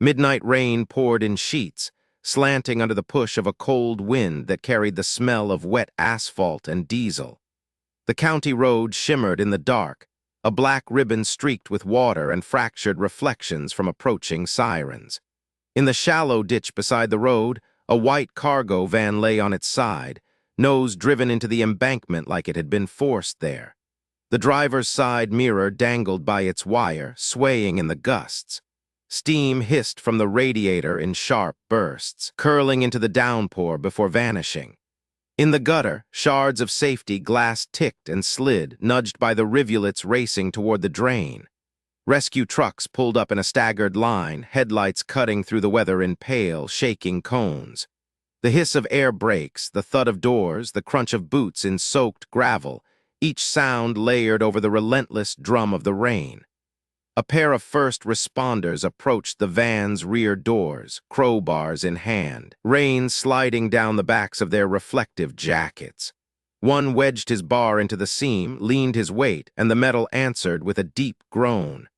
Midnight rain poured in sheets, slanting under the push of a cold wind that carried the smell of wet asphalt and diesel. The county road shimmered in the dark, a black ribbon streaked with water and fractured reflections from approaching sirens. In the shallow ditch beside the road, a white cargo van lay on its side, nose driven into the embankment like it had been forced there. The driver's side mirror dangled by its wire, swaying in the gusts. Steam hissed from the radiator in sharp bursts, curling into the downpour before vanishing. In the gutter, shards of safety glass ticked and slid, nudged by the rivulets racing toward the drain. Rescue trucks pulled up in a staggered line, headlights cutting through the weather in pale, shaking cones. The hiss of air brakes, the thud of doors, the crunch of boots in soaked gravel, each sound layered over the relentless drum of the rain. A pair of first responders approached the van's rear doors, crowbars in hand, rain sliding down the backs of their reflective jackets. One wedged his bar into the seam, leaned his weight, and the metal answered with a deep groan.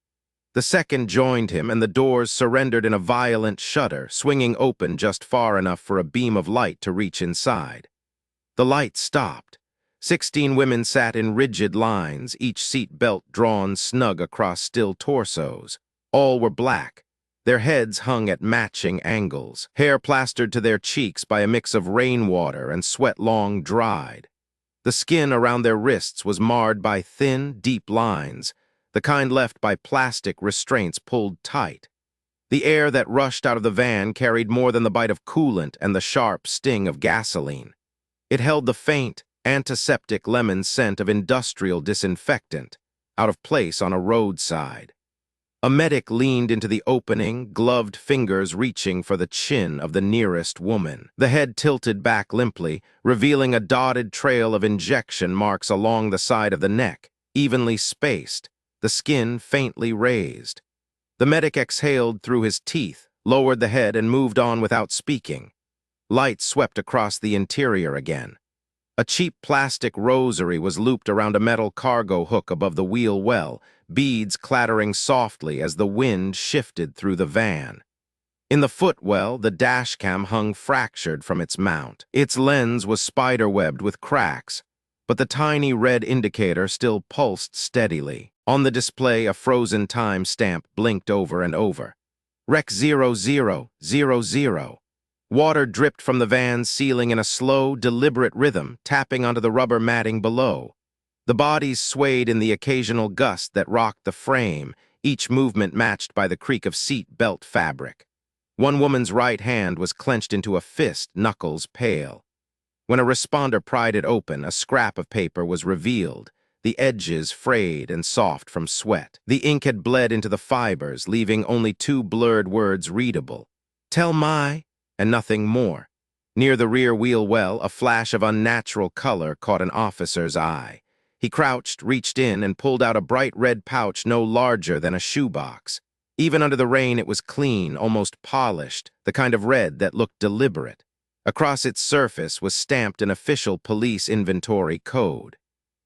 The second joined him, and the doors surrendered in a violent shudder, swinging open just far enough for a beam of light to reach inside. The light stopped. 16 women sat in rigid lines, each seat belt drawn snug across still torsos. All were black. Their heads hung at matching angles, hair plastered to their cheeks by a mix of rainwater and sweat long dried. The skin around their wrists was marred by thin, deep lines, the kind left by plastic restraints pulled tight. The air that rushed out of the van carried more than the bite of coolant and the sharp sting of gasoline. It held the faint, antiseptic lemon scent of industrial disinfectant, out of place on a roadside. A medic leaned into the opening, gloved fingers reaching for the chin of the nearest woman. The head tilted back limply, revealing a dotted trail of injection marks along the side of the neck, evenly spaced, the skin faintly raised. The medic exhaled through his teeth, lowered the head, and moved on without speaking. Light swept across the interior again. A cheap plastic rosary was looped around a metal cargo hook above the wheel well, beads clattering softly as the wind shifted through the van. In the footwell, the dashcam hung fractured from its mount. Its lens was spiderwebbed with cracks, but the tiny red indicator still pulsed steadily. On the display, a frozen time stamp blinked over and over. Rec 0000. Water dripped from the van's ceiling in a slow, deliberate rhythm, tapping onto the rubber matting below. The bodies swayed in the occasional gust that rocked the frame, each movement matched by the creak of seat belt fabric. One woman's right hand was clenched into a fist, knuckles pale. When a responder pried it open, a scrap of paper was revealed, the edges frayed and soft from sweat. The ink had bled into the fibers, leaving only 2 blurred words readable. "Tell my," and nothing more. Near the rear wheel well, a flash of unnatural color caught an officer's eye. He crouched, reached in, and pulled out a bright red pouch no larger than a shoebox. Even under the rain, it was clean, almost polished, the kind of red that looked deliberate. Across its surface was stamped an official police inventory code.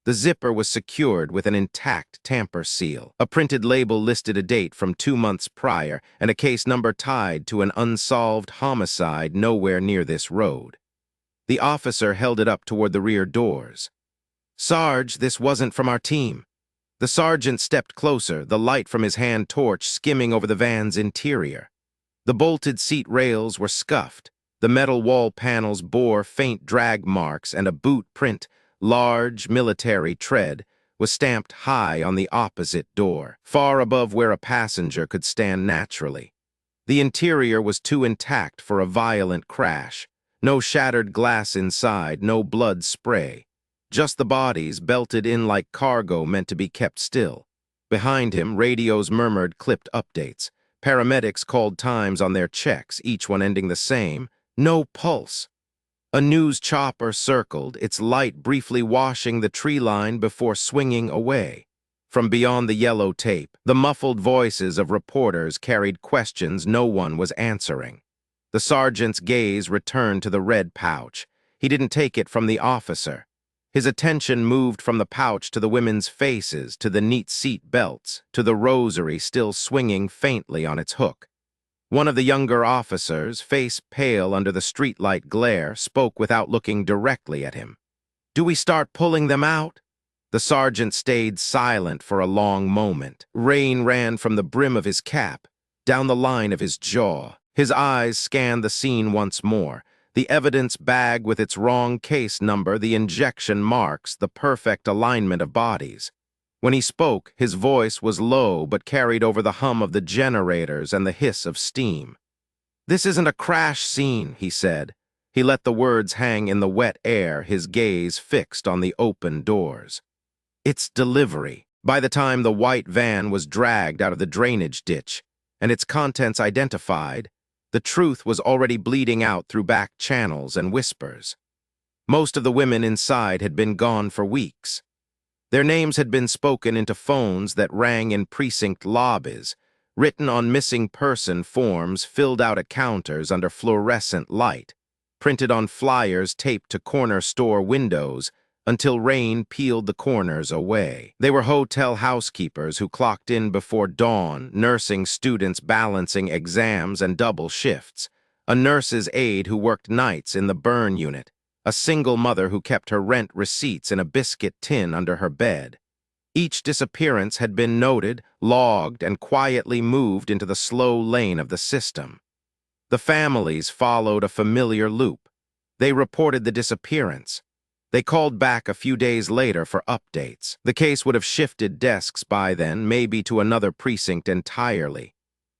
The zipper was secured with an intact tamper seal. A printed label listed a date from 2 months prior and a case number tied to an unsolved homicide nowhere near this road. The officer held it up toward the rear doors. "Sarge, this wasn't from our team." The sergeant stepped closer, the light from his hand torch skimming over the van's interior. The bolted seat rails were scuffed. The metal wall panels bore faint drag marks, and a boot print, large, military tread, was stamped high on the opposite door, far above where a passenger could stand naturally. The interior was too intact for a violent crash. No shattered glass inside, no blood spray. Just the bodies belted in like cargo meant to be kept still. Behind him, radios murmured clipped updates. Paramedics called times on their checks, each one ending the same. No pulse. A news chopper circled, its light briefly washing the tree line before swinging away. From beyond the yellow tape, the muffled voices of reporters carried questions no one was answering. The sergeant's gaze returned to the red pouch. He didn't take it from the officer. His attention moved from the pouch to the women's faces, to the neat seat belts, to the rosary still swinging faintly on its hook. One of the younger officers, face pale under the streetlight glare, spoke without looking directly at him. "Do we start pulling them out?" The sergeant stayed silent for a long moment. Rain ran from the brim of his cap, down the line of his jaw. His eyes scanned the scene once more. The evidence bag with its wrong case number, the injection marks, the perfect alignment of bodies. When he spoke, his voice was low but carried over the hum of the generators and the hiss of steam. "This isn't a crash scene," he said. He let the words hang in the wet air, his gaze fixed on the open doors. "It's delivery." By the time the white van was dragged out of the drainage ditch and its contents identified, the truth was already bleeding out through back channels and whispers. Most of the women inside had been gone for weeks. Their names had been spoken into phones that rang in precinct lobbies, written on missing person forms filled out at counters under fluorescent light, printed on flyers taped to corner store windows until rain peeled the corners away. They were hotel housekeepers who clocked in before dawn, nursing students balancing exams and double shifts, a nurse's aide who worked nights in the burn unit, a single mother who kept her rent receipts in a biscuit tin under her bed. Each disappearance had been noted, logged, and quietly moved into the slow lane of the system. The families followed a familiar loop. They reported the disappearance. They called back a few days later for updates. The case would have shifted desks by then, maybe to another precinct entirely.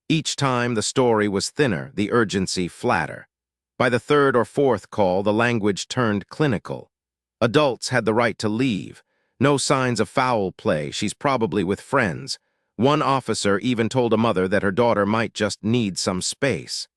Each time the story was thinner, the urgency flatter. By the third or fourth call, the language turned clinical. Adults had the right to leave. No signs of foul play, she's probably with friends. One officer even told a mother that her daughter might just need some space.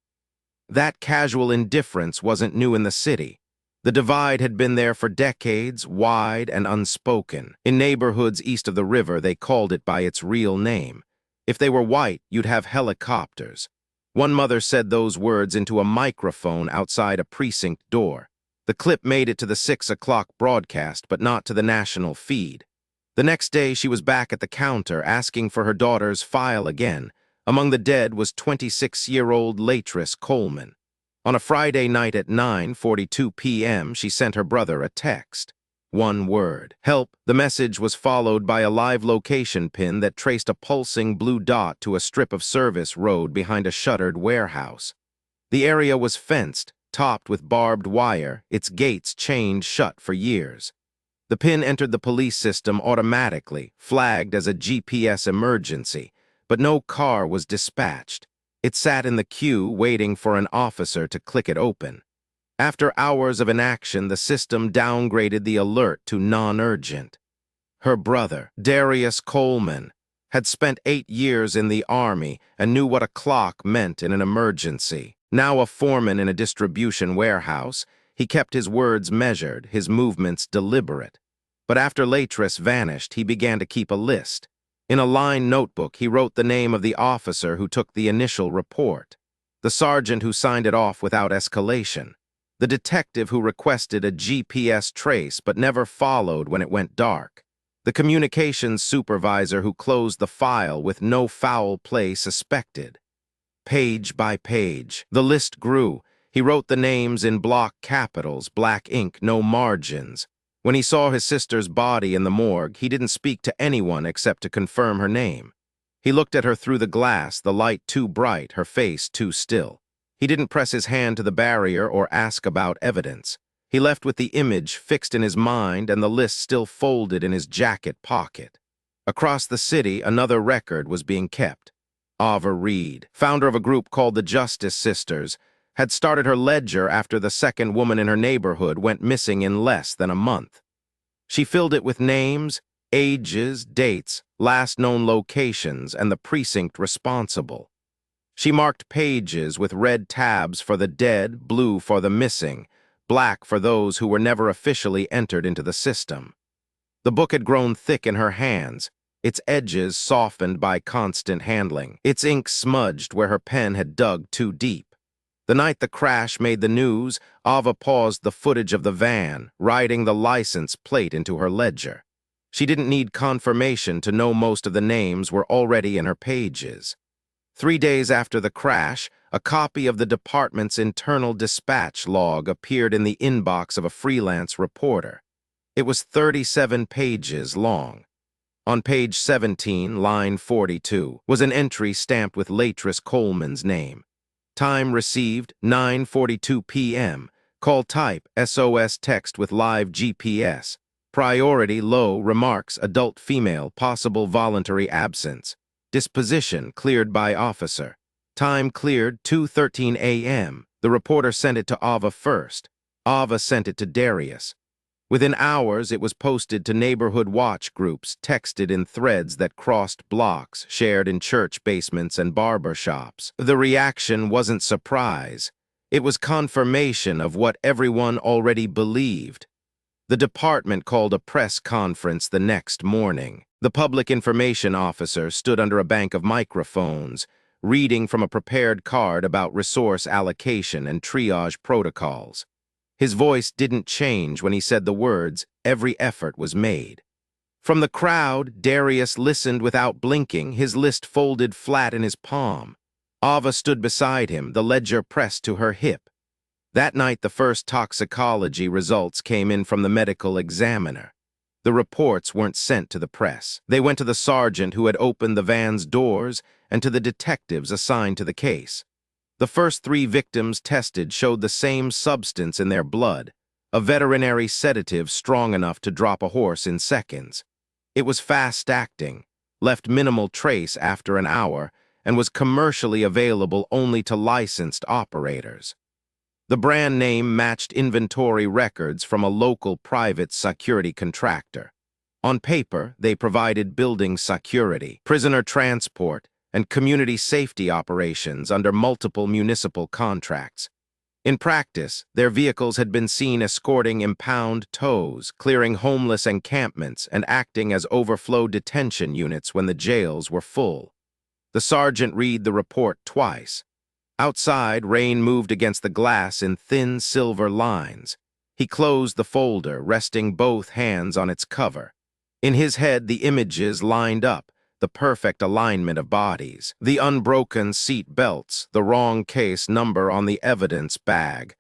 That casual indifference wasn't new in the city. The divide had been there for decades, wide and unspoken. In neighborhoods east of the river, they called it by its real name. If they were white, you'd have helicopters. One mother said those words into a microphone outside a precinct door. The clip made it to the 6 o'clock broadcast, but not to the national feed. The next day, she was back at the counter asking for her daughter's file again. Among the dead was 26-year-old Latrice Coleman. On a Friday night at 9:42 p.m., she sent her brother a text. One word, help. The message was followed by a live location pin that traced a pulsing blue dot to a strip of service road behind a shuttered warehouse. The area was fenced, topped with barbed wire, its gates chained shut for years. The pin entered the police system automatically, flagged as a GPS emergency, but no car was dispatched. It sat in the queue waiting for an officer to click it open. After hours of inaction, the system downgraded the alert to non-urgent. Her brother, Darius Coleman, had spent 8 years in the Army and knew what a clock meant in an emergency. Now a foreman in a distribution warehouse, he kept his words measured, his movements deliberate. But after Latrice vanished, he began to keep a list. In a lined notebook, he wrote the name of the officer who took the initial report, the sergeant who signed it off without escalation, the detective who requested a GPS trace but never followed when it went dark, the communications supervisor who closed the file with no foul play suspected. Page by page, the list grew. He wrote the names in block capitals, black ink, no margins. When he saw his sister's body in the morgue, he didn't speak to anyone except to confirm her name. He looked at her through the glass, the light too bright, her face too still. He didn't press his hand to the barrier or ask about evidence. He left with the image fixed in his mind and the list still folded in his jacket pocket. Across the city, another record was being kept. Ava Reed, founder of a group called the Justice Sisters, had started her ledger after the second woman in her neighborhood went missing in less than a month. She filled it with names, ages, dates, last known locations, and the precinct responsible. She marked pages with red tabs for the dead, blue for the missing, black for those who were never officially entered into the system. The book had grown thick in her hands, its edges softened by constant handling, its ink smudged where her pen had dug too deep. The night the crash made the news, Ava paused the footage of the van, writing the license plate into her ledger. She didn't need confirmation to know most of the names were already in her pages. 3 days after the crash, A copy of the department's internal dispatch log appeared in the inbox of a freelance reporter. It was 37 pages long. On page 17, line 42, was an entry stamped with Latris Coleman's name. Time received, 9:42 p.m. Call type, SOS text with live GPS. Priority low, remarks, adult female, possible voluntary absence. Disposition, cleared by officer. Time cleared, 2:13 a.m. The reporter sent it to Ava first. Ava sent it to Darius. Within hours, it was posted to neighborhood watch groups, texted in threads that crossed blocks, shared in church basements and barber shops. The reaction wasn't surprise. It was confirmation of what everyone already believed. The department called a press conference the next morning. The public information officer stood under a bank of microphones, reading from a prepared card about resource allocation and triage protocols. His voice didn't change when he said the words, "Every effort was made." From the crowd, Darius listened without blinking, his list folded flat in his palm. Ava stood beside him, the ledger pressed to her hip. That night, the first toxicology results came in from the medical examiner. The reports weren't sent to the press. They went to the sergeant who had opened the van's doors and to the detectives assigned to the case. The first 3 victims tested showed the same substance in their blood, a veterinary sedative strong enough to drop a horse in seconds. It was fast-acting, left minimal trace after an hour, and was commercially available only to licensed operators. The brand name matched inventory records from a local private security contractor. On paper, they provided building security, prisoner transport, and community safety operations under multiple municipal contracts. In practice, their vehicles had been seen escorting impound tows, clearing homeless encampments, and acting as overflow detention units when the jails were full. The sergeant read the report twice. Outside, rain moved against the glass in thin silver lines. He closed the folder, resting both hands on its cover. In his head, the images lined up, the perfect alignment of bodies, the unbroken seat belts, the wrong case number on the evidence bag.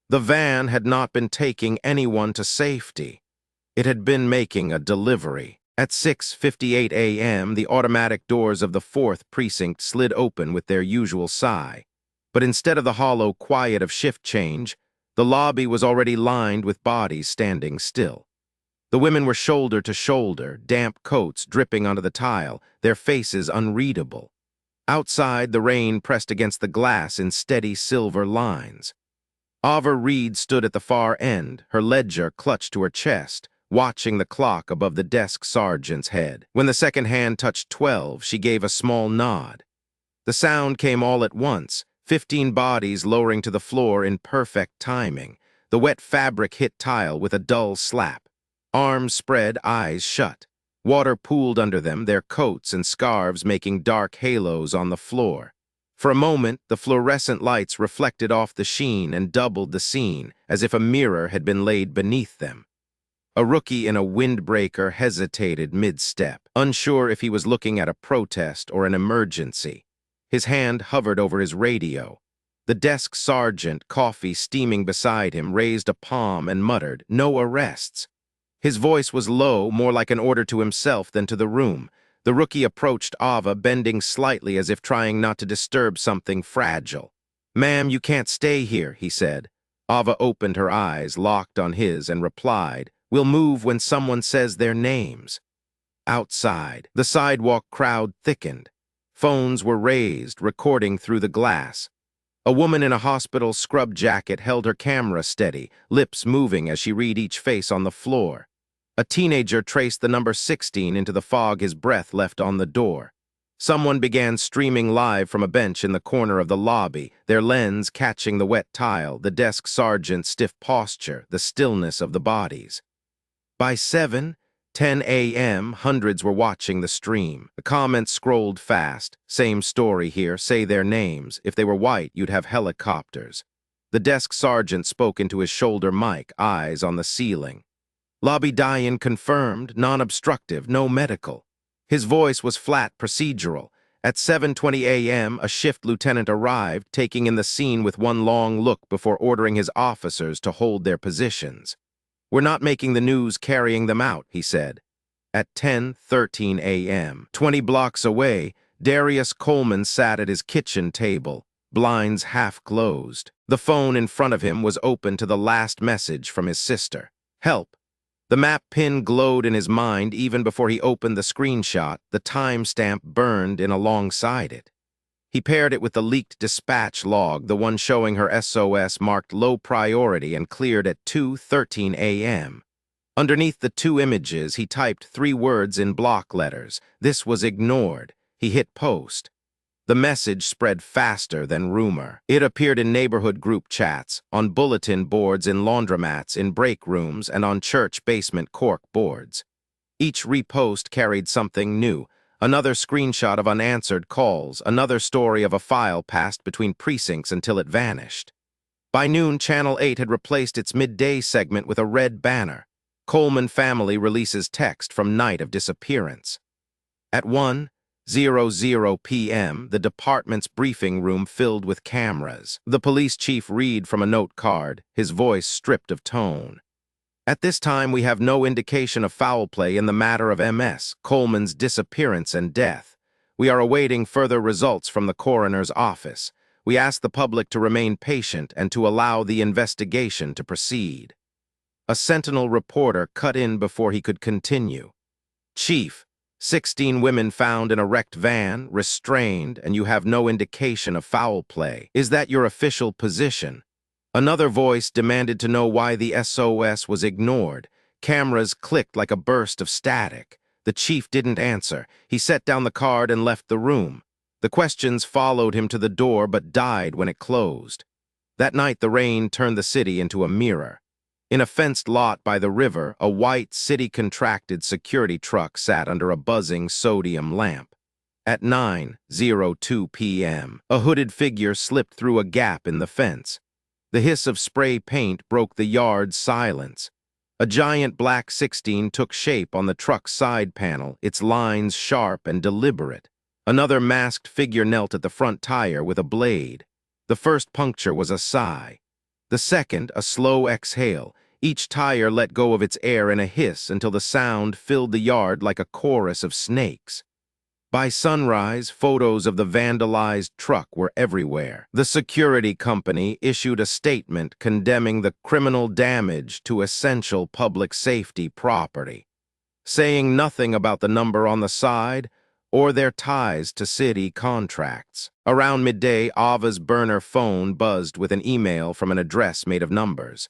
The van had not been taking anyone to safety. It had been making a delivery. At 6:58 a.m., the automatic doors of the 4th precinct slid open with their usual sigh. But instead of the hollow quiet of shift change, the lobby was already lined with bodies standing still. The women were shoulder to shoulder, damp coats dripping onto the tile, their faces unreadable. Outside, the rain pressed against the glass in steady silver lines. Ava Reed stood at the far end, her ledger clutched to her chest, watching the clock above the desk sergeant's head. When the second hand touched 12, she gave a small nod. The sound came all at once, 15 bodies lowering to the floor in perfect timing. The wet fabric hit tile with a dull slap. Arms spread, eyes shut. Water pooled under them, their coats and scarves making dark halos on the floor. For a moment, the fluorescent lights reflected off the sheen and doubled the scene, as if a mirror had been laid beneath them. A rookie in a windbreaker hesitated mid-step, unsure if he was looking at a protest or an emergency. His hand hovered over his radio. The desk sergeant, coffee steaming beside him, raised a palm and muttered, "No arrests." His voice was low, more like an order to himself than to the room. The rookie approached Ava, bending slightly as if trying not to disturb something fragile. "Ma'am, you can't stay here," he said. Ava opened her eyes, locked on his, and replied, "We'll move when someone says their names." Outside, the sidewalk crowd thickened. Phones were raised, recording through the glass. A woman in a hospital scrub jacket held her camera steady, lips moving as she read each face on the floor. A teenager traced the number 16 into the fog his breath left on the door. Someone began streaming live from a bench in the corner of the lobby, their lens catching the wet tile, the desk sergeant's stiff posture, the stillness of the bodies. By 7:10 a.m., hundreds were watching the stream. The comments scrolled fast. "Same story here, say their names. If they were white, you'd have helicopters." The desk sergeant spoke into his shoulder mic, eyes on the ceiling. "Lobby die-in confirmed, non-obstructive, no medical." His voice was flat, procedural, At 7:20 a.m., a shift lieutenant arrived, taking in the scene with one long look before ordering his officers to hold their positions. "We're not making the news carrying them out," he said. At 10:13 a.m., 20 blocks away, Darius Coleman sat at his kitchen table, blinds half closed. The phone in front of him was open to the last message from his sister. "Help." The map pin glowed in his mind even before he opened the screenshot, the timestamp burned in alongside it. He paired it with the leaked dispatch log, the one showing her SOS marked low priority and cleared at 2:13 a.m. Underneath the two images, he typed 3 words in block letters. This was ignored. He hit post. The message spread faster than rumor. It appeared in neighborhood group chats, on bulletin boards in laundromats, in break rooms, and on church basement cork boards. Each repost carried something new. Another screenshot of unanswered calls, another story of a file passed between precincts until it vanished. By noon, Channel 8 had replaced its midday segment with a red banner. Coleman family releases text from night of disappearance. At 1:00 p.m., the department's briefing room filled with cameras. The police chief read from a note card, his voice stripped of tone. "At this time, we have no indication of foul play in the matter of MS. Coleman's disappearance and death. We are awaiting further results from the coroner's office. We ask the public to remain patient and to allow the investigation to proceed." A Sentinel reporter cut in before he could continue. "Chief, 16 women found in a wrecked van, restrained, and you have no indication of foul play. Is that your official position?" Another voice demanded to know why the SOS was ignored. Cameras clicked like a burst of static. The chief didn't answer. He set down the card and left the room. The questions followed him to the door but died when it closed. That night, the rain turned the city into a mirror. In a fenced lot by the river, a white, city-contracted security truck sat under a buzzing sodium lamp. At 9:02 p.m., a hooded figure slipped through a gap in the fence. The hiss of spray paint broke the yard's silence. A giant black 16 took shape on the truck's side panel, its lines sharp and deliberate. Another masked figure knelt at the front tire with a blade. The first puncture was a sigh. The second, a slow exhale. Each tire let go of its air in a hiss until the sound filled the yard like a chorus of snakes. By sunrise, photos of the vandalized truck were everywhere. The security company issued a statement condemning the criminal damage to essential public safety property, saying nothing about the number on the side or their ties to city contracts. Around midday, Ava's burner phone buzzed with an email from an address made of numbers.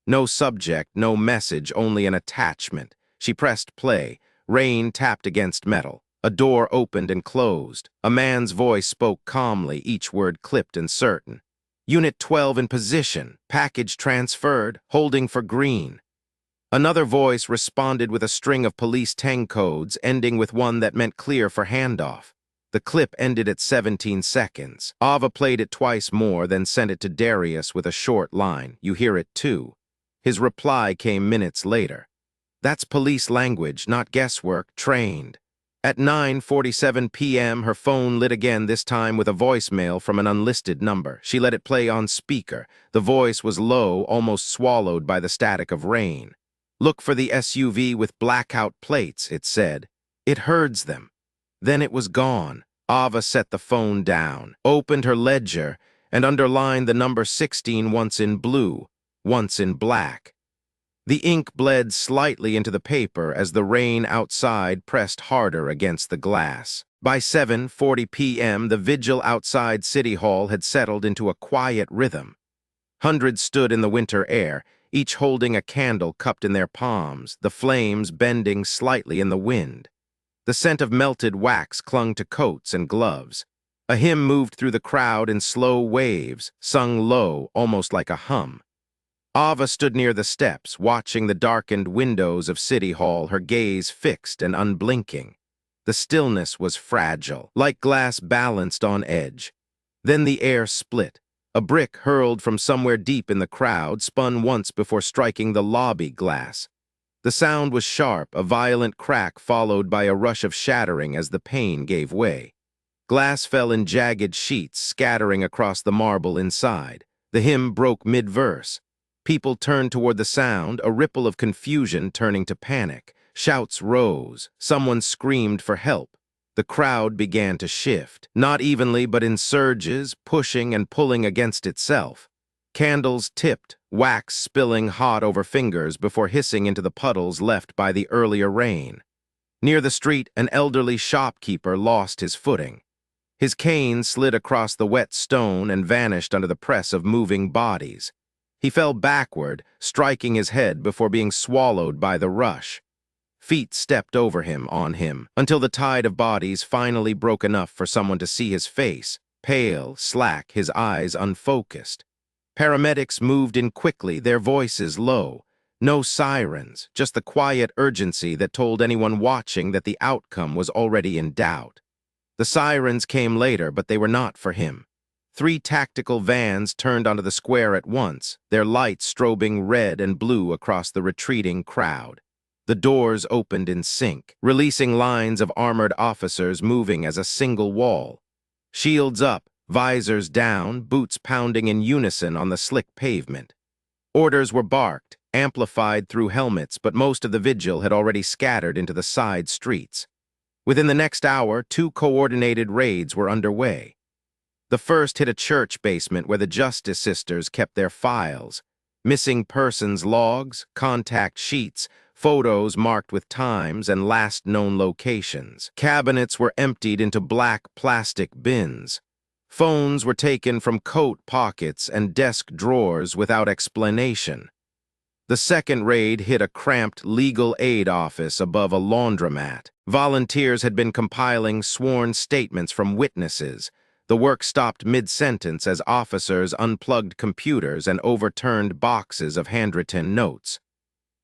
No subject, no message, only an attachment. She pressed play. Rain tapped against metal. A door opened and closed. A man's voice spoke calmly, each word clipped and certain. "Unit 12 in position. Package transferred. Holding for green." Another voice responded with a string of police tang codes, ending with one that meant clear for handoff. The clip ended at 17 seconds. Ava played it twice more, then sent it to Darius with a short line. "You hear it too." His reply came minutes later. "That's police language, not guesswork, trained." At 9:47 p.m., her phone lit again, this time with a voicemail from an unlisted number. She let it play on speaker. The voice was low, almost swallowed by the static of rain. "Look for the SUV with blackout plates," it said. "It herds them." Then it was gone. Ava set the phone down, opened her ledger, and underlined the number 16 once in blue, once in black. The ink bled slightly into the paper as the rain outside pressed harder against the glass. By 7:40 p.m., the vigil outside City Hall had settled into a quiet rhythm. Hundreds stood in the winter air, each holding a candle cupped in their palms, the flames bending slightly in the wind. The scent of melted wax clung to coats and gloves. A hymn moved through the crowd in slow waves, sung low, almost like a hum. Ava stood near the steps, watching the darkened windows of City Hall, her gaze fixed and unblinking. The stillness was fragile, like glass balanced on edge. Then the air split. A brick hurled from somewhere deep in the crowd spun once before striking the lobby glass. The sound was sharp, a violent crack followed by a rush of shattering as the pane gave way. Glass fell in jagged sheets, scattering across the marble inside. The hymn broke mid-verse. People turned toward the sound, a ripple of confusion turning to panic. Shouts rose. Someone screamed for help. The crowd began to shift, not evenly but in surges, pushing and pulling against itself. Candles tipped, wax spilling hot over fingers before hissing into the puddles left by the earlier rain. Near the street, an elderly shopkeeper lost his footing. His cane slid across the wet stone and vanished under the press of moving bodies. He fell backward, striking his head before being swallowed by the rush. Feet stepped over him, on him, until the tide of bodies finally broke enough for someone to see his face, pale, slack, his eyes unfocused. Paramedics moved in quickly, their voices low. No sirens, just the quiet urgency that told anyone watching that the outcome was already in doubt. The sirens came later, but they were not for him. 3 tactical vans turned onto the square at once, their lights strobing red and blue across the retreating crowd. The doors opened in sync, releasing lines of armored officers moving as a single wall. Shields up, visors down, boots pounding in unison on the slick pavement. Orders were barked, amplified through helmets, but most of the vigil had already scattered into the side streets. Within the next hour, 2 coordinated raids were underway. The first hit a church basement where the Justice Sisters kept their files. Missing persons logs, contact sheets, photos marked with times and last known locations. Cabinets were emptied into black plastic bins. Phones were taken from coat pockets and desk drawers without explanation. The second raid hit a cramped legal aid office above a laundromat. Volunteers had been compiling sworn statements from witnesses. The work stopped mid-sentence as officers unplugged computers and overturned boxes of handwritten notes.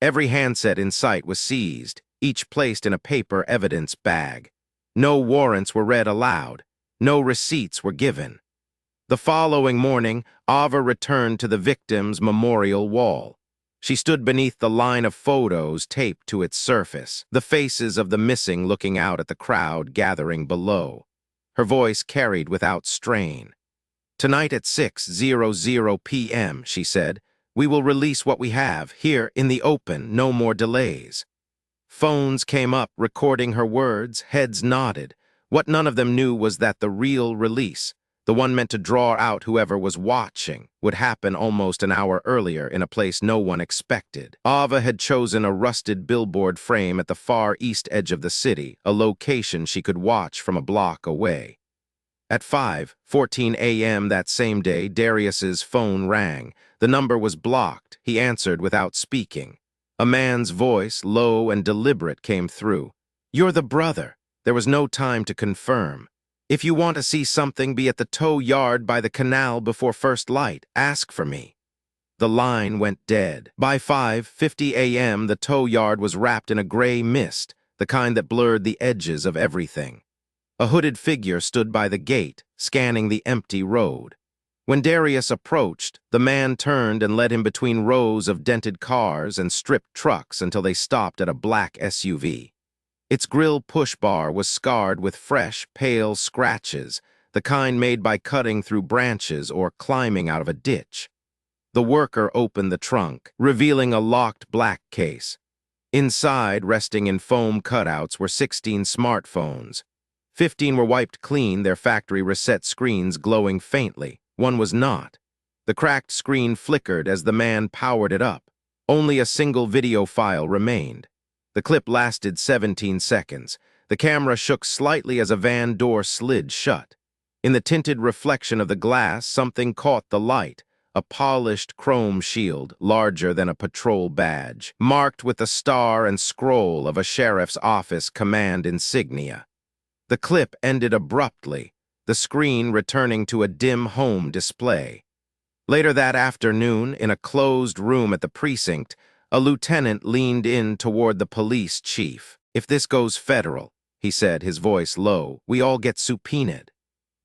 Every handset in sight was seized, each placed in a paper evidence bag. No warrants were read aloud. No receipts were given. The following morning, Ava returned to the victim's memorial wall. She stood beneath the line of photos taped to its surface, the faces of the missing looking out at the crowd gathering below. Her voice carried without strain. "Tonight at 6:00 p.m., she said, "we will release what we have, here in the open, no more delays." Phones came up, recording her words, heads nodded. What none of them knew was that the real release, the one meant to draw out whoever was watching, would happen almost an hour earlier in a place no one expected. Ava had chosen a rusted billboard frame at the far east edge of the city, a location she could watch from a block away. At 5:14 a.m. that same day, Darius's phone rang. The number was blocked. He answered without speaking. A man's voice, low and deliberate, came through. "You're the brother." There was no time to confirm. "If you want to see something, be at the tow yard by the canal before first light. Ask for me." The line went dead. By 5:50 a.m., the tow yard was wrapped in a gray mist, the kind that blurred the edges of everything. A hooded figure stood by the gate, scanning the empty road. When Darius approached, the man turned and led him between rows of dented cars and stripped trucks until they stopped at a black SUV. Its grill push bar was scarred with fresh, pale scratches, the kind made by cutting through branches or climbing out of a ditch. The worker opened the trunk, revealing a locked black case. Inside, resting in foam cutouts, were 16 smartphones. 15 were wiped clean, their factory reset screens glowing faintly. One was not. The cracked screen flickered as the man powered it up. Only a single video file remained. The clip lasted 17 seconds. The camera shook slightly as a van door slid shut. In the tinted reflection of the glass, something caught the light. A polished chrome shield, larger than a patrol badge, marked with the star and scroll of a sheriff's office command insignia. The clip ended abruptly, the screen returning to a dim home display. Later that afternoon, in a closed room at the precinct, a lieutenant leaned in toward the police chief. "If this goes federal," he said, his voice low, "we all get subpoenaed."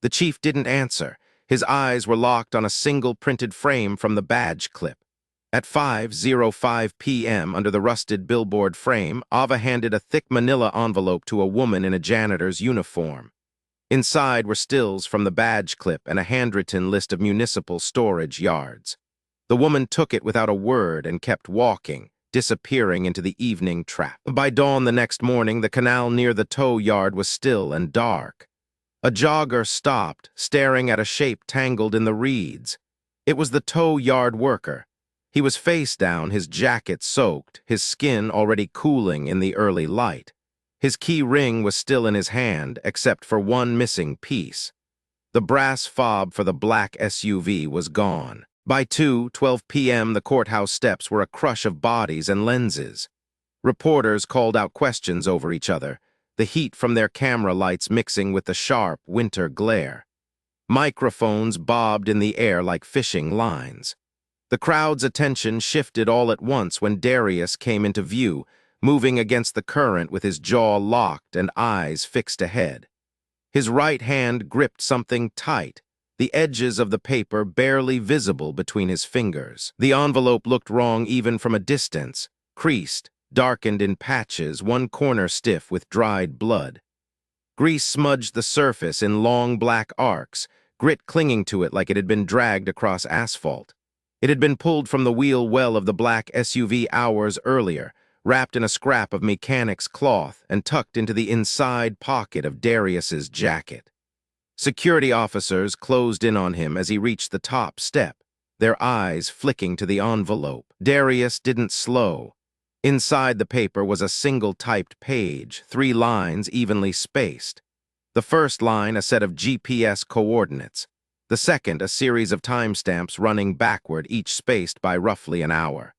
The chief didn't answer. His eyes were locked on a single printed frame from the badge clip. At 5:05 p.m., under the rusted billboard frame, Ava handed a thick manila envelope to a woman in a janitor's uniform. Inside were stills from the badge clip and a handwritten list of municipal storage yards. The woman took it without a word and kept walking, disappearing into the evening trap. By dawn the next morning, the canal near the tow yard was still and dark. A jogger stopped, staring at a shape tangled in the reeds. It was the tow yard worker. He was face down, his jacket soaked, his skin already cooling in the early light. His key ring was still in his hand, except for one missing piece. The brass fob for the black SUV was gone. By 2:12 p.m., the courthouse steps were a crush of bodies and lenses. Reporters called out questions over each other, the heat from their camera lights mixing with the sharp winter glare. Microphones bobbed in the air like fishing lines. The crowd's attention shifted all at once when Darius came into view, moving against the current with his jaw locked and eyes fixed ahead. His right hand gripped something tight, the edges of the paper barely visible between his fingers. The envelope looked wrong even from a distance, creased, darkened in patches, one corner stiff with dried blood. Grease smudged the surface in long black arcs, grit clinging to it like it had been dragged across asphalt. It had been pulled from the wheel well of the black SUV hours earlier, wrapped in a scrap of mechanic's cloth and tucked into the inside pocket of Darius's jacket. Security officers closed in on him as he reached the top step, their eyes flicking to the envelope. Darius didn't slow. Inside the paper was a single typed page, 3 lines evenly spaced. The first line a set of GPS coordinates. The second a series of timestamps running backward, each spaced by roughly an hour.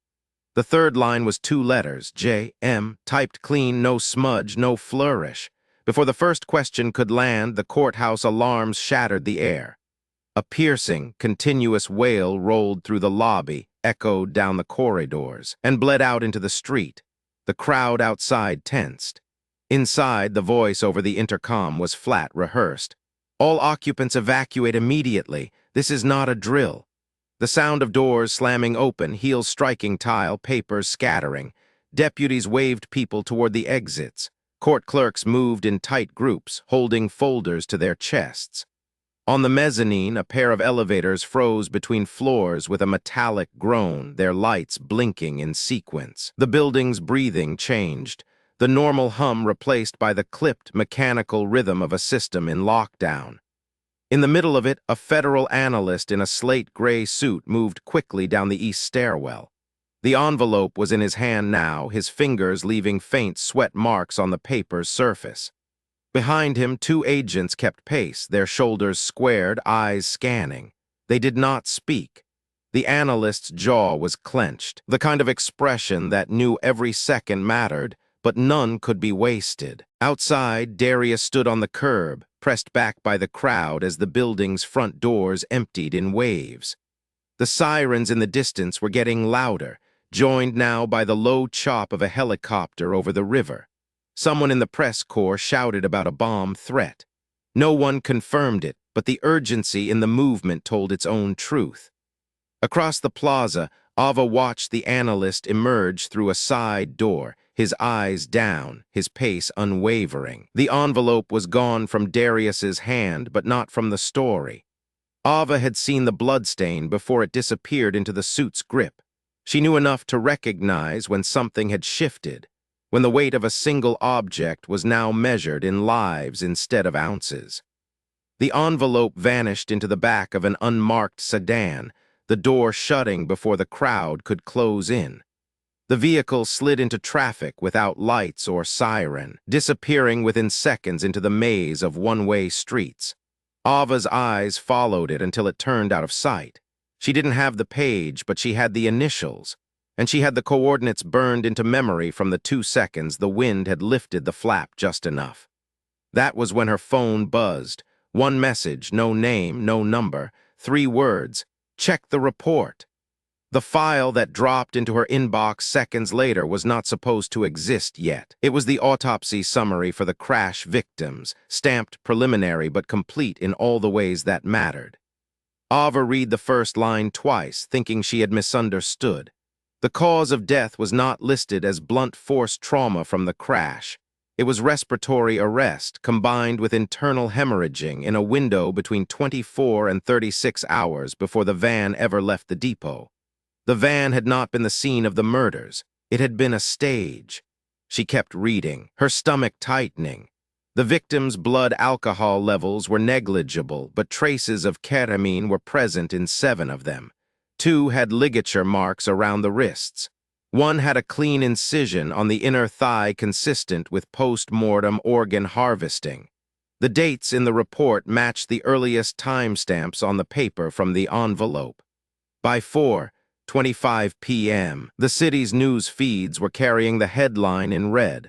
The third line was 2 letters, J.M., typed clean, no smudge, no flourish. Before the first question could land, the courthouse alarms shattered the air. A piercing, continuous wail rolled through the lobby, echoed down the corridors, and bled out into the street. The crowd outside tensed. Inside, the voice over the intercom was flat, rehearsed. All occupants evacuate immediately. This is not a drill. The sound of doors slamming open, heels striking tile, papers scattering. Deputies waved people toward the exits. Court clerks moved in tight groups, holding folders to their chests. On the mezzanine, a pair of elevators froze between floors with a metallic groan, their lights blinking in sequence. The building's breathing changed, the normal hum replaced by the clipped, mechanical rhythm of a system in lockdown. In the middle of it, a federal analyst in a slate-gray suit moved quickly down the east stairwell. The envelope was in his hand now, his fingers leaving faint sweat marks on the paper's surface. Behind him, 2 agents kept pace, their shoulders squared, eyes scanning. They did not speak. The analyst's jaw was clenched, the kind of expression that knew every second mattered, but none could be wasted. Outside, Darius stood on the curb, pressed back by the crowd as the building's front doors emptied in waves. The sirens in the distance were getting louder, joined now by the low chop of a helicopter over the river. Someone in the press corps shouted about a bomb threat. No one confirmed it, but the urgency in the movement told its own truth. Across the plaza, Ava watched the analyst emerge through a side door, his eyes down, his pace unwavering. The envelope was gone from Darius's hand, but not from the story. Ava had seen the bloodstain before it disappeared into the suit's grip. She knew enough to recognize when something had shifted, when the weight of a single object was now measured in lives instead of ounces. The envelope vanished into the back of an unmarked sedan, the door shutting before the crowd could close in. The vehicle slid into traffic without lights or siren, disappearing within seconds into the maze of one-way streets. Ava's eyes followed it until it turned out of sight. She didn't have the page, but she had the initials, and she had the coordinates burned into memory from the 2 seconds the wind had lifted the flap just enough. That was when her phone buzzed. 1 message, no name, no number, 3 words, "Check the report." The file that dropped into her inbox seconds later was not supposed to exist yet. It was the autopsy summary for the crash victims, stamped preliminary but complete in all the ways that mattered. Ava read the first line twice, thinking she had misunderstood. The cause of death was not listed as blunt force trauma from the crash. It was respiratory arrest combined with internal hemorrhaging in a window between 24 and 36 hours before the van ever left the depot. The van had not been the scene of the murders. It had been a stage. She kept reading, her stomach tightening. The victim's blood alcohol levels were negligible, but traces of ketamine were present in 7 of them. 2 had ligature marks around the wrists. 1 had a clean incision on the inner thigh consistent with post-mortem organ harvesting. The dates in the report matched the earliest timestamps on the paper from the envelope. By 4:25 p.m., the city's news feeds were carrying the headline in red.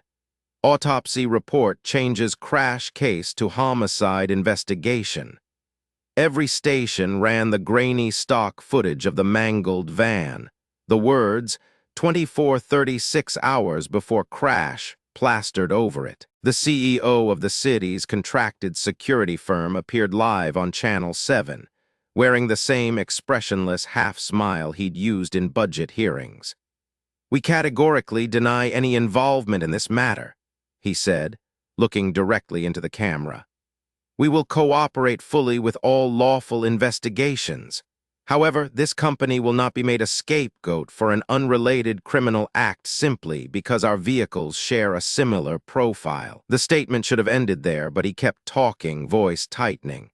Autopsy report changes crash case to homicide investigation. Every station ran the grainy stock footage of the mangled van. The words, 24:36 hours before crash, plastered over it. The CEO of the city's contracted security firm appeared live on Channel 7, wearing the same expressionless half-smile he'd used in budget hearings. "We categorically deny any involvement in this matter," he said, looking directly into the camera. "We will cooperate fully with all lawful investigations. However, this company will not be made a scapegoat for an unrelated criminal act simply because our vehicles share a similar profile." The statement should have ended there, but he kept talking, voice tightening.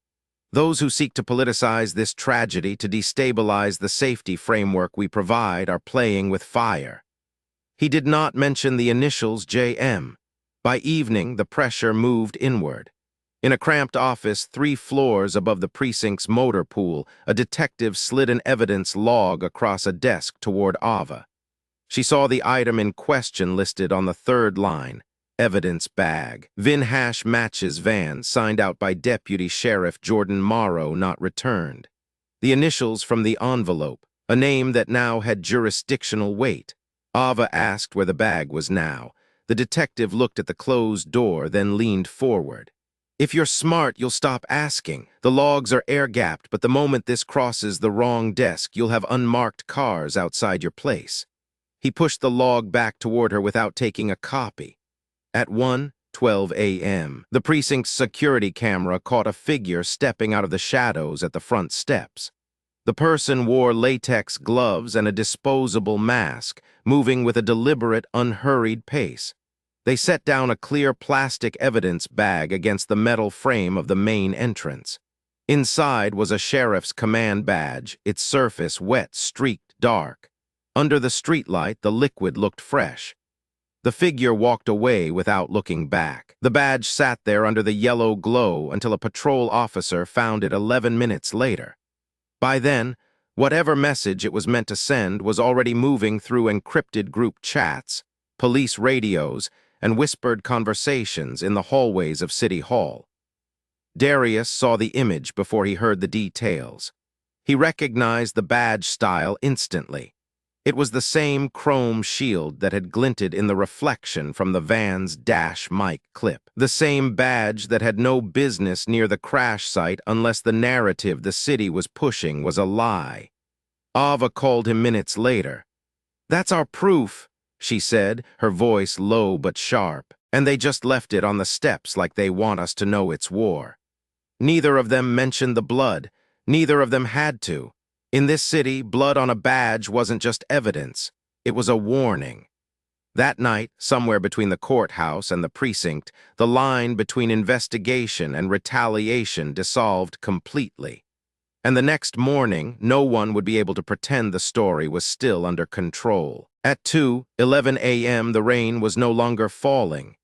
"Those who seek to politicize this tragedy to destabilize the safety framework we provide are playing with fire." He did not mention the initials JM. By evening, the pressure moved inward. In a cramped office 3 floors above the precinct's motor pool, a detective slid an evidence log across a desk toward Ava. She saw the item in question listed on the 3rd line, evidence bag. VIN hash matches van signed out by Deputy Sheriff Jordan Morrow not returned. The initials from the envelope, a name that now had jurisdictional weight. Ava asked where the bag was now. The detective looked at the closed door, then leaned forward. "If you're smart, you'll stop asking. The logs are air-gapped, but the moment this crosses the wrong desk, you'll have unmarked cars outside your place." He pushed the log back toward her without taking a copy. At 1:12 a.m., the precinct's security camera caught a figure stepping out of the shadows at the front steps. The person wore latex gloves and a disposable mask, moving with a deliberate, unhurried pace. They set down a clear plastic evidence bag against the metal frame of the main entrance. Inside was a sheriff's command badge, its surface wet, streaked dark. Under the streetlight, the liquid looked fresh. The figure walked away without looking back. The badge sat there under the yellow glow until a patrol officer found it 11 minutes later. By then, whatever message it was meant to send was already moving through encrypted group chats, police radios, and whispered conversations in the hallways of City Hall. Darius saw the image before he heard the details. He recognized the badge style instantly. It was the same chrome shield that had glinted in the reflection from the van's dash mic clip. The same badge that had no business near the crash site unless the narrative the city was pushing was a lie. Ava called him minutes later. "That's our proof," she said, her voice low but sharp, "and they just left it on the steps like they want us to know it's war." Neither of them mentioned the blood. Neither of them had to. In this city, blood on a badge wasn't just evidence. It was a warning. That night, somewhere between the courthouse and the precinct, the line between investigation and retaliation dissolved completely. And the next morning, no one would be able to pretend the story was still under control. At 2:11 a.m., the rain was no longer falling.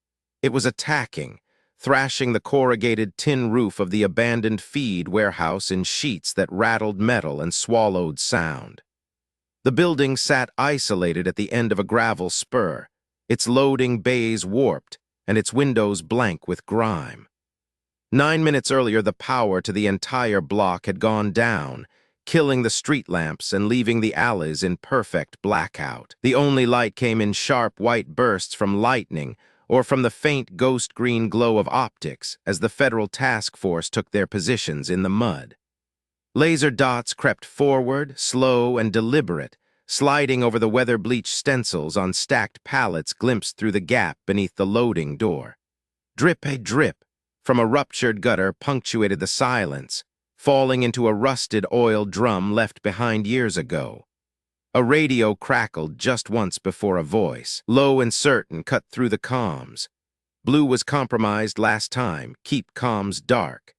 It was attacking, thrashing the corrugated tin roof of the abandoned feed warehouse in sheets that rattled metal and swallowed sound. The building sat isolated at the end of a gravel spur, its loading bays warped and its windows blank with grime. 9 minutes earlier, the power to the entire block had gone down, killing the street lamps and leaving the alleys in perfect blackout. The only light came in sharp white bursts from lightning or from the faint ghost green glow of optics as the federal task force took their positions in the mud. Laser dots crept forward, slow and deliberate, sliding over the weather-bleached stencils on stacked pallets glimpsed through the gap beneath the loading door. Drip from a ruptured gutter punctuated the silence, falling into a rusted oil drum left behind years ago. A radio crackled just once before a voice, low and certain, cut through the comms. Blue was compromised last time. Keep comms dark.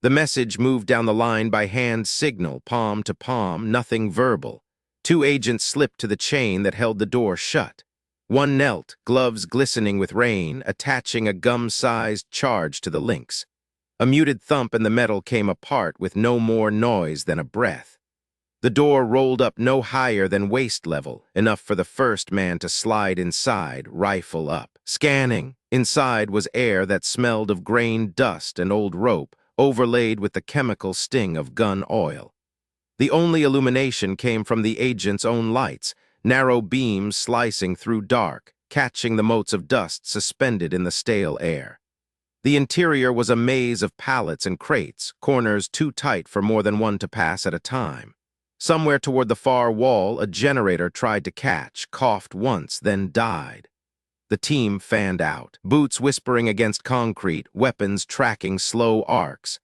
The message moved down the line by hand signal, palm to palm, nothing verbal. Two agents slipped to the chain that held the door shut. One knelt, gloves glistening with rain, attaching a gum-sized charge to the links. A muted thump and the metal came apart with no more noise than a breath. The door rolled up no higher than waist level, enough for the first man to slide inside, rifle up. Scanning. Inside was air that smelled of grain dust and old rope, overlaid with the chemical sting of gun oil. The only illumination came from the agent's own lights, narrow beams slicing through dark, catching the motes of dust suspended in the stale air. The interior was a maze of pallets and crates, corners too tight for more than one to pass at a time. Somewhere toward the far wall, a generator tried to catch, coughed once, then died. The team fanned out, boots whispering against concrete, weapons tracking slow arcs.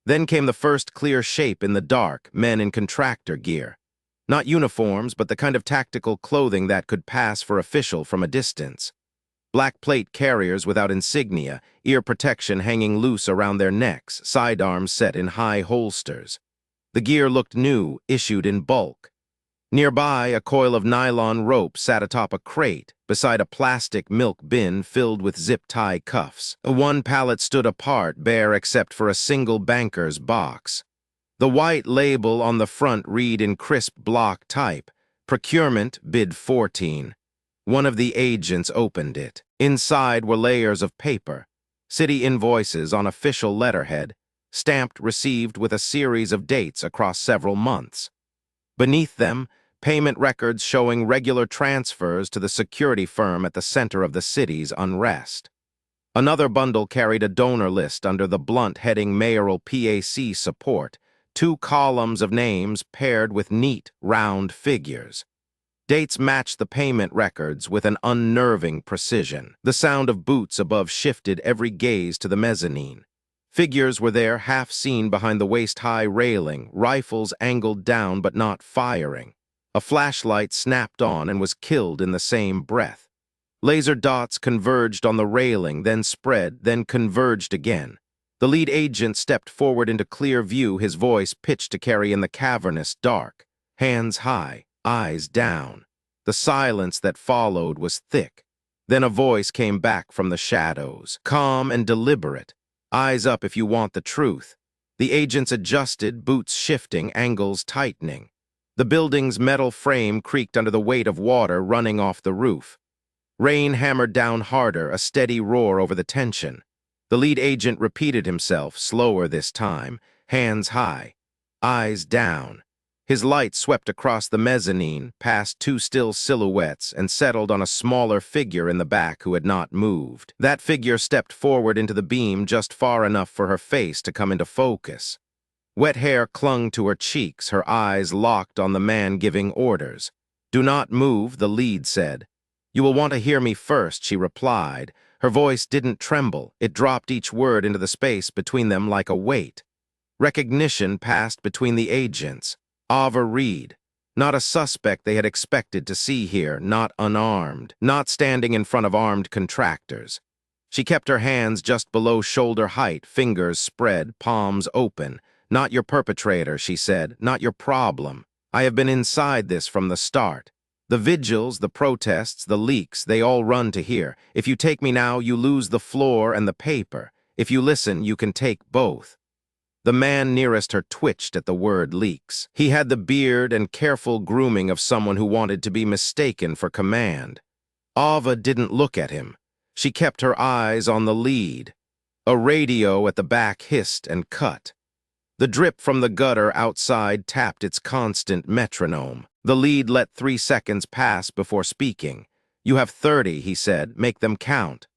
Then came the first clear shape in the dark, men in contractor gear. Not uniforms, but the kind of tactical clothing that could pass for official from a distance. Black plate carriers without insignia, ear protection hanging loose around their necks, sidearms set in high holsters. The gear looked new, issued in bulk. Nearby, a coil of nylon rope sat atop a crate, beside a plastic milk bin filled with zip-tie cuffs. One pallet stood apart, bare except for a single banker's box. The white label on the front read in crisp block type, "Procurement, bid 14. One of the agents opened it. Inside were layers of paper, city invoices on official letterhead, stamped received with a series of dates across several months. Beneath them, payment records showing regular transfers to the security firm at the center of the city's unrest. Another bundle carried a donor list under the blunt heading Mayoral PAC support, 2 columns of names paired with neat, round figures. Dates matched the payment records with an unnerving precision. The sound of boots above shifted every gaze to the mezzanine. Figures were there, half seen behind the waist-high railing, rifles angled down but not firing. A flashlight snapped on and was killed in the same breath. Laser dots converged on the railing, then spread, then converged again. The lead agent stepped forward into clear view, his voice pitched to carry in the cavernous dark. Hands high, eyes down. The silence that followed was thick. Then a voice came back from the shadows, calm and deliberate. Eyes up if you want the truth. The agents adjusted, boots shifting, angles tightening. The building's metal frame creaked under the weight of water running off the roof. Rain hammered down harder, a steady roar over the tension. The lead agent repeated himself, slower this time, hands high, eyes down. His light swept across the mezzanine, past 2 still silhouettes, and settled on a smaller figure in the back who had not moved. That figure stepped forward into the beam just far enough for her face to come into focus. Wet hair clung to her cheeks, her eyes locked on the man giving orders. "Do not move," the lead said. "You will want to hear me first," she replied. Her voice didn't tremble. It dropped each word into the space between them like a weight. Recognition passed between the agents. Ava Reed. Not a suspect they had expected to see here, not unarmed, not standing in front of armed contractors. She kept her hands just below shoulder height, fingers spread, palms open. "Not your perpetrator," she said, "not your problem. I have been inside this from the start. The vigils, the protests, the leaks, they all run to here. If you take me now, you lose the floor and the paper. If you listen, you can take both." The man nearest her twitched at the word leaks. He had the beard and careful grooming of someone who wanted to be mistaken for command. Ava didn't look at him. She kept her eyes on the lead. A radio at the back hissed and cut. The drip from the gutter outside tapped its constant metronome. The lead let 3 seconds pass before speaking. "You have 30, he said. "Make them count."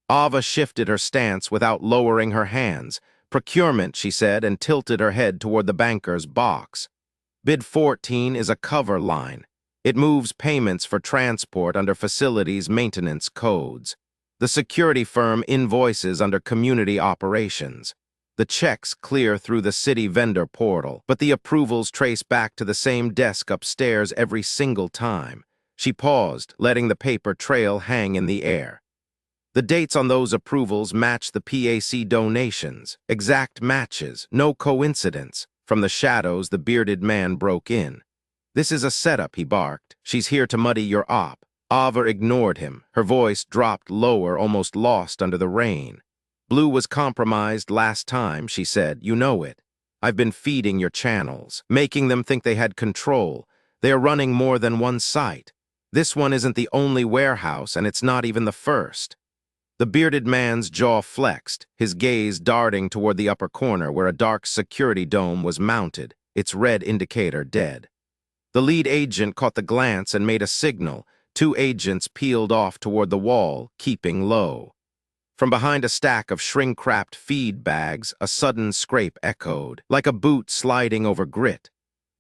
Ava shifted her stance without lowering her hands. "Procurement," she said, and tilted her head toward the banker's box. "Bid 14 is a cover line. It moves payments for transport under facilities maintenance codes. The security firm invoices under community operations. The checks clear through the city vendor portal, but the approvals trace back to the same desk upstairs every single time. She paused, letting the paper trail hang in the air. The dates on those approvals match the PAC donations. Exact matches, no coincidence. From the shadows, the bearded man broke in. "This is a setup," he barked. "She's here to muddy your op." Ava ignored him. Her voice dropped lower, almost lost under the rain. "Blue was compromised last time," she said. "You know it. I've been feeding your channels, making them think they had control. They are running more than one site. This one isn't the only warehouse, and it's not even the first." The bearded man's jaw flexed, his gaze darting toward the upper corner where a dark security dome was mounted, its red indicator dead. The lead agent caught the glance and made a signal. Two agents peeled off toward the wall, keeping low. From behind a stack of shrink-wrapped feed bags, a sudden scrape echoed, like a boot sliding over grit.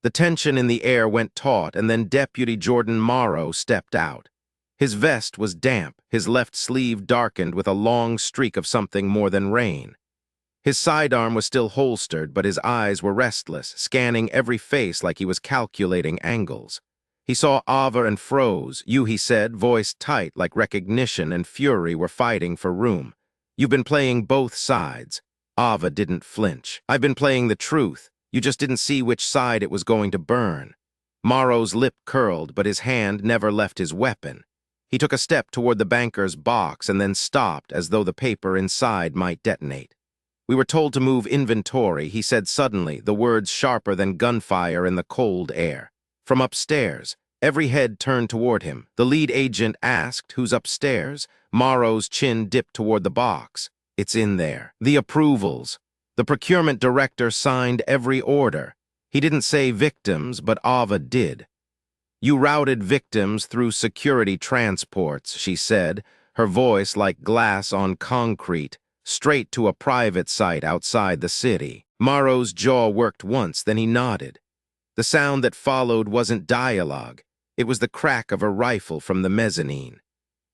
The tension in the air went taut, and then Deputy Jordan Morrow stepped out. His vest was damp, his left sleeve darkened with a long streak of something more than rain. His sidearm was still holstered, but his eyes were restless, scanning every face like he was calculating angles. He saw Ava and froze. "You," he said, voice tight like recognition and fury were fighting for room. "You've been playing both sides." Ava didn't flinch. "I've been playing the truth. You just didn't see which side it was going to burn." Morrow's lip curled, but his hand never left his weapon. He took a step toward the banker's box and then stopped as though the paper inside might detonate. "We were told to move inventory," he said suddenly, the words sharper than gunfire in the cold air. From upstairs, every head turned toward him. The lead agent asked, "Who's upstairs?" Morrow's chin dipped toward the box. "It's in there." The approvals. The procurement director signed every order. He didn't say victims, but Ava did. "You routed victims through security transports," she said, her voice like glass on concrete, straight to a private site outside the city. Morrow's jaw worked once, then he nodded. The sound that followed wasn't dialogue. It was the crack of a rifle from the mezzanine.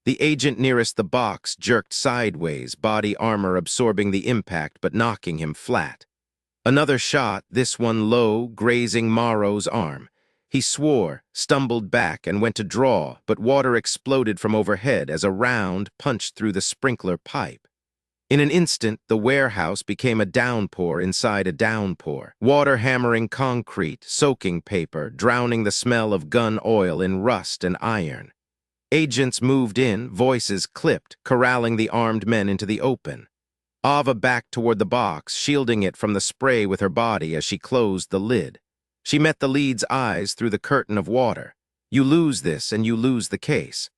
The agent nearest the box jerked sideways, body armor absorbing the impact but knocking him flat. Another shot, this one low, grazing Morrow's arm. He swore, stumbled back, and went to draw, but water exploded from overhead as a round punched through the sprinkler pipe. In an instant, the warehouse became a downpour inside a downpour, water hammering concrete, soaking paper, drowning the smell of gun oil in rust and iron. Agents moved in, voices clipped, corralling the armed men into the open. Ava backed toward the box, shielding it from the spray with her body as she closed the lid. She met the lead's eyes through the curtain of water. "You lose this, and you lose the case."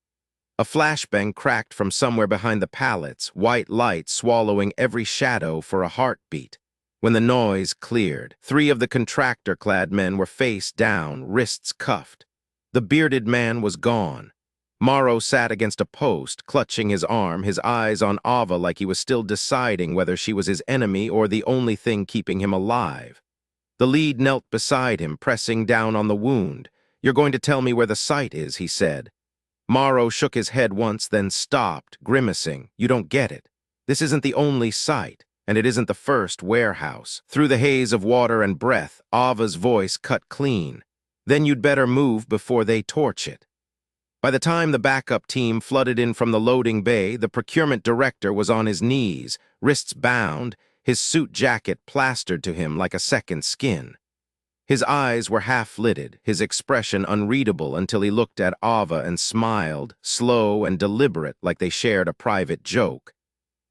A flashbang cracked from somewhere behind the pallets, white light swallowing every shadow for a heartbeat. When the noise cleared, three of the contractor-clad men were face down, wrists cuffed. The bearded man was gone. Morrow sat against a post, clutching his arm, his eyes on Ava like he was still deciding whether she was his enemy or the only thing keeping him alive. The lead knelt beside him, pressing down on the wound. "You're going to tell me where the site is," he said. Morrow shook his head once, then stopped, grimacing. "You don't get it. This isn't the only site, and it isn't the first warehouse." Through the haze of water and breath, Ava's voice cut clean. "Then you'd better move before they torch it." By the time the backup team flooded in from the loading bay, the procurement director was on his knees, wrists bound, his suit jacket plastered to him like a second skin. His eyes were half-lidded, his expression unreadable until he looked at Ava and smiled, slow and deliberate like they shared a private joke.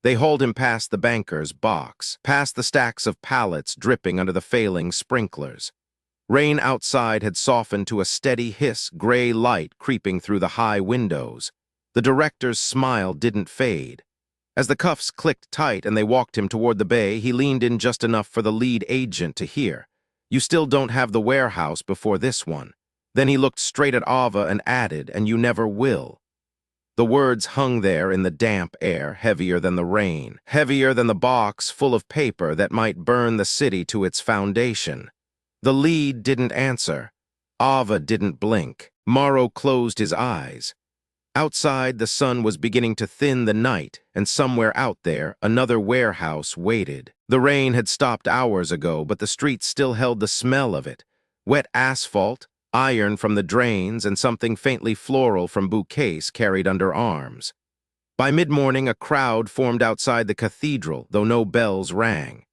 They hauled him past the banker's box, past the stacks of pallets dripping under the failing sprinklers. Rain outside had softened to a steady hiss, gray light creeping through the high windows. The director's smile didn't fade. As the cuffs clicked tight and they walked him toward the bay, he leaned in just enough for the lead agent to hear. "You still don't have the warehouse before this one." Then he looked straight at Ava and added, "And you never will." The words hung there in the damp air, heavier than the rain, heavier than the box full of paper that might burn the city to its foundation. The lead didn't answer. Ava didn't blink. Morrow closed his eyes. Outside, the sun was beginning to thin the night, and somewhere out there, another warehouse waited. The rain had stopped hours ago, but the streets still held the smell of it. Wet asphalt, iron from the drains, and something faintly floral from bouquets carried under arms. By mid-morning, a crowd formed outside the cathedral, though no bells rang.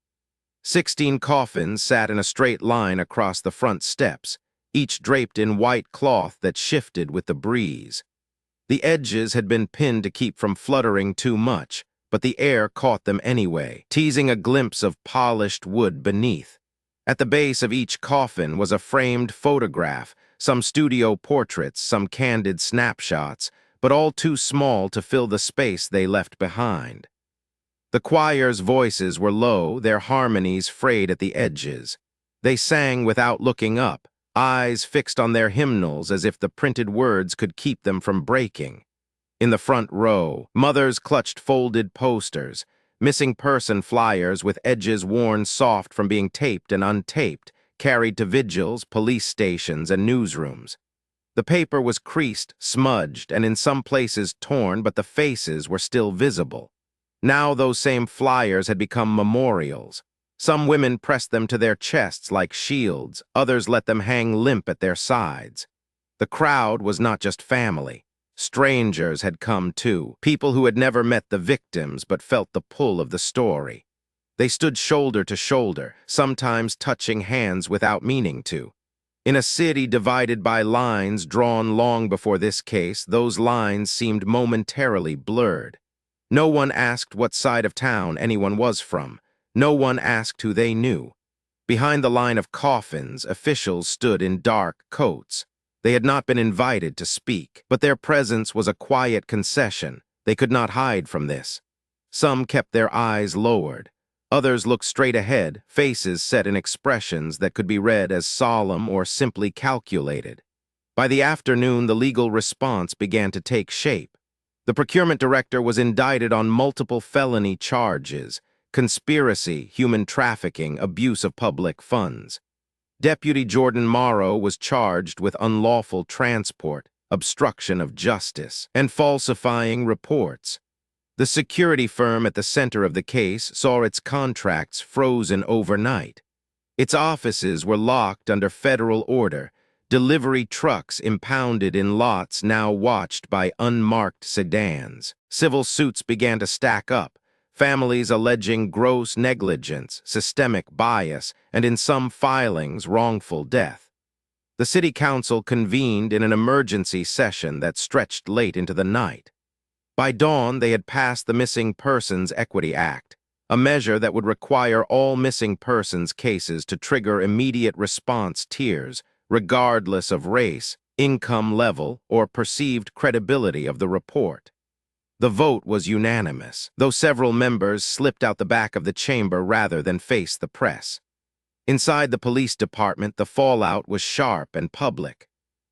16 coffins sat in a straight line across the front steps, each draped in white cloth that shifted with the breeze. The edges had been pinned to keep from fluttering too much, but the air caught them anyway, teasing a glimpse of polished wood beneath. At the base of each coffin was a framed photograph, some studio portraits, some candid snapshots, but all too small to fill the space they left behind. The choir's voices were low, their harmonies frayed at the edges. They sang without looking up, eyes fixed on their hymnals as if the printed words could keep them from breaking. In the front row, mothers clutched folded posters, missing person flyers with edges worn soft from being taped and untaped, carried to vigils, police stations, and newsrooms. The paper was creased, smudged, and in some places torn, but the faces were still visible. Now those same flyers had become memorials. Some women pressed them to their chests like shields, others let them hang limp at their sides. The crowd was not just family. Strangers had come too, people who had never met the victims but felt the pull of the story. They stood shoulder to shoulder, sometimes touching hands without meaning to. In a city divided by lines drawn long before this case, those lines seemed momentarily blurred. No one asked what side of town anyone was from. No one asked who they knew. Behind the line of coffins, officials stood in dark coats. They had not been invited to speak, but their presence was a quiet concession. They could not hide from this. Some kept their eyes lowered. Others looked straight ahead, faces set in expressions that could be read as solemn or simply calculated. By the afternoon, the legal response began to take shape. The procurement director was indicted on multiple felony charges: conspiracy, human trafficking, abuse of public funds. Deputy Jordan Morrow was charged with unlawful transport, obstruction of justice, and falsifying reports. The security firm at the center of the case saw its contracts frozen overnight. Its offices were locked under federal order, delivery trucks impounded in lots now watched by unmarked sedans. Civil suits began to stack up, families alleging gross negligence, systemic bias, and in some filings, wrongful death. The city council convened in an emergency session that stretched late into the night. By dawn, they had passed the Missing Persons Equity Act, a measure that would require all missing persons cases to trigger immediate response tiers, regardless of race, income level, or perceived credibility of the report. The vote was unanimous, though several members slipped out the back of the chamber rather than face the press. Inside the police department, the fallout was sharp and public.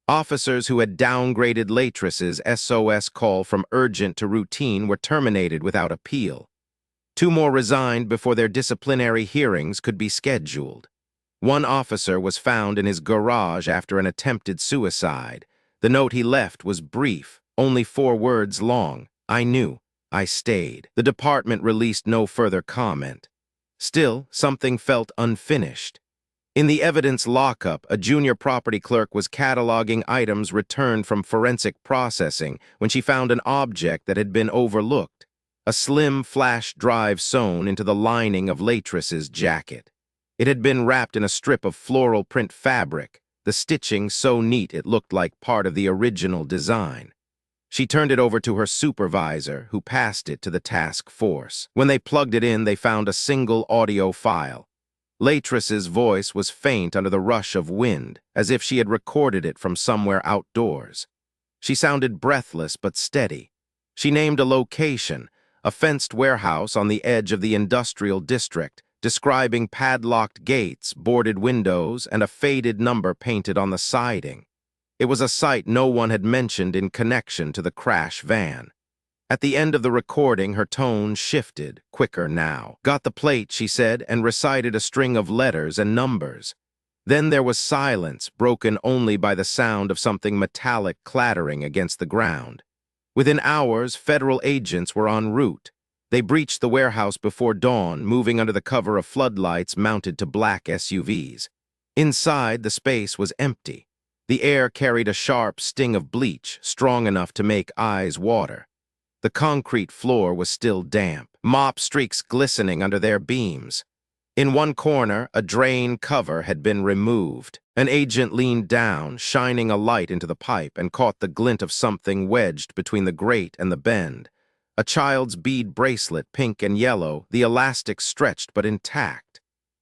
Officers who had downgraded Latress's SOS call from urgent to routine were terminated without appeal. 2 more resigned before their disciplinary hearings could be scheduled. One officer was found in his garage after an attempted suicide. The note he left was brief, only 4 words long: "I knew. I stayed." The department released no further comment. Still, something felt unfinished. In the evidence lockup, a junior property clerk was cataloging items returned from forensic processing when she found an object that had been overlooked: a slim flash drive sewn into the lining of Latress's jacket. It had been wrapped in a strip of floral print fabric, the stitching so neat it looked like part of the original design. She turned it over to her supervisor, who passed it to the task force. When they plugged it in, they found a single audio file. Latress's voice was faint under the rush of wind, as if she had recorded it from somewhere outdoors. She sounded breathless but steady. She named a location, a fenced warehouse on the edge of the industrial district, describing padlocked gates, boarded windows, and a faded number painted on the siding. It was a site no one had mentioned in connection to the crash van. At the end of the recording, her tone shifted, quicker now. "Got the plate," she said, and recited a string of letters and numbers. Then there was silence, broken only by the sound of something metallic clattering against the ground. Within hours, federal agents were en route. They breached the warehouse before dawn, moving under the cover of floodlights mounted to black SUVs. Inside, the space was empty. The air carried a sharp sting of bleach, strong enough to make eyes water. The concrete floor was still damp, mop streaks glistening under their beams. In one corner, a drain cover had been removed. An agent leaned down, shining a light into the pipe, and caught the glint of something wedged between the grate and the bend. A child's bead bracelet, pink and yellow, the elastic stretched but intact.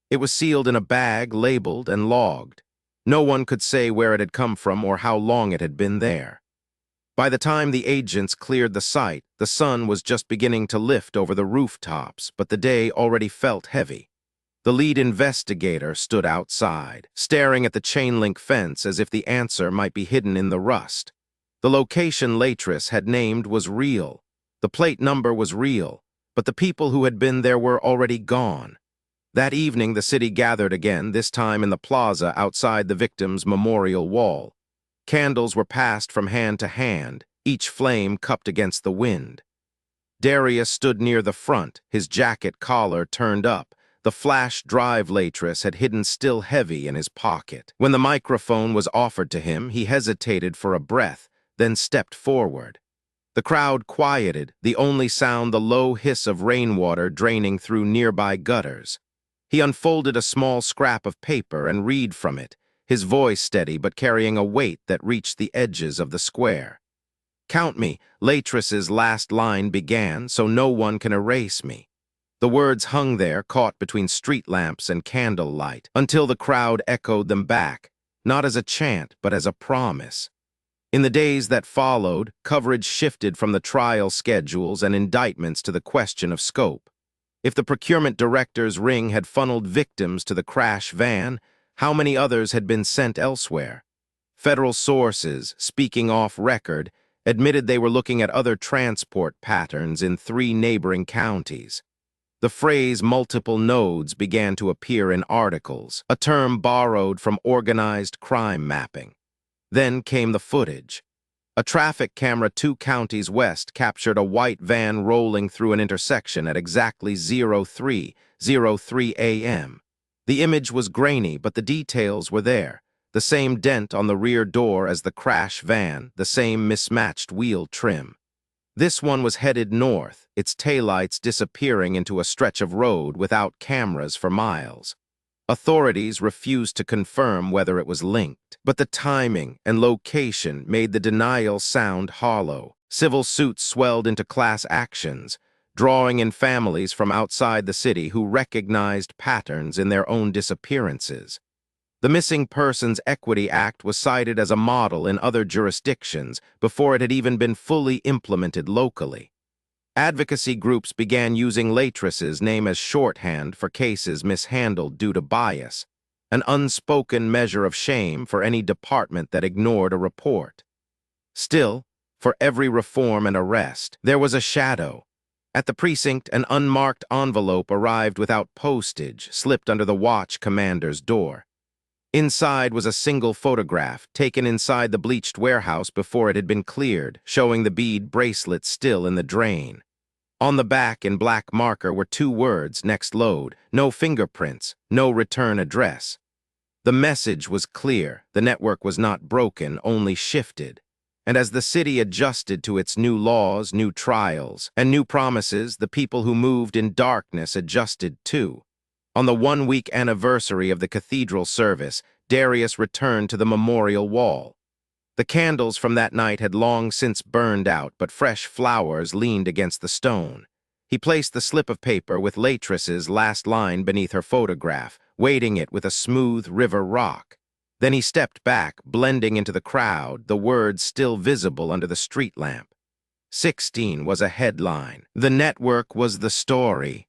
It was sealed in a bag, labeled and logged. No one could say where it had come from or how long it had been there. By the time the agents cleared the site, the sun was just beginning to lift over the rooftops, but the day already felt heavy. The lead investigator stood outside, staring at the chain-link fence as if the answer might be hidden in the rust. The location Latris had named was real. The plate number was real, but the people who had been there were already gone. That evening, the city gathered again, this time in the plaza outside the victim's memorial wall. Candles were passed from hand to hand, each flame cupped against the wind. Darius stood near the front, his jacket collar turned up. The flash drive Latris had hidden still heavy in his pocket. When the microphone was offered to him, he hesitated for a breath, then stepped forward. The crowd quieted, the only sound the low hiss of rainwater draining through nearby gutters. He unfolded a small scrap of paper and read from it, his voice steady but carrying a weight that reached the edges of the square. "Count me," Latris's last line began, "so no one can erase me." The words hung there, caught between street lamps and candlelight, until the crowd echoed them back, not as a chant, but as a promise. In the days that followed, coverage shifted from the trial schedules and indictments to the question of scope. If the procurement director's ring had funneled victims to the crash van, how many others had been sent elsewhere? Federal sources, speaking off record, admitted they were looking at other transport patterns in 3 neighboring counties. The phrase multiple nodes began to appear in articles, a term borrowed from organized crime mapping. Then came the footage. A traffic camera 2 counties west captured a white van rolling through an intersection at exactly 03:03 a.m. The image was grainy, but the details were there. The same dent on the rear door as the crash van, the same mismatched wheel trim. This one was headed north, its taillights disappearing into a stretch of road without cameras for miles. Authorities refused to confirm whether it was linked, but the timing and location made the denial sound hollow. Civil suits swelled into class actions, drawing in families from outside the city who recognized patterns in their own disappearances. The Missing Persons Equity Act was cited as a model in other jurisdictions before it had even been fully implemented locally. Advocacy groups began using Latris's name as shorthand for cases mishandled due to bias, an unspoken measure of shame for any department that ignored a report. Still, for every reform and arrest, there was a shadow. At the precinct, an unmarked envelope arrived without postage, slipped under the watch commander's door. Inside was a single photograph, taken inside the bleached warehouse before it had been cleared, showing the bead bracelet still in the drain. On the back, in black marker, were 2 words, "Next load," no fingerprints, no return address. The message was clear. The network was not broken, only shifted. And as the city adjusted to its new laws, new trials, and new promises, the people who moved in darkness adjusted too. On the 1-week anniversary of the cathedral service, Darius returned to the memorial wall. The candles from that night had long since burned out, but fresh flowers leaned against the stone. He placed the slip of paper with Latris's last line beneath her photograph, weighting it with a smooth river rock. Then he stepped back, blending into the crowd, the words still visible under the street lamp. 16 was a headline. The network was the story.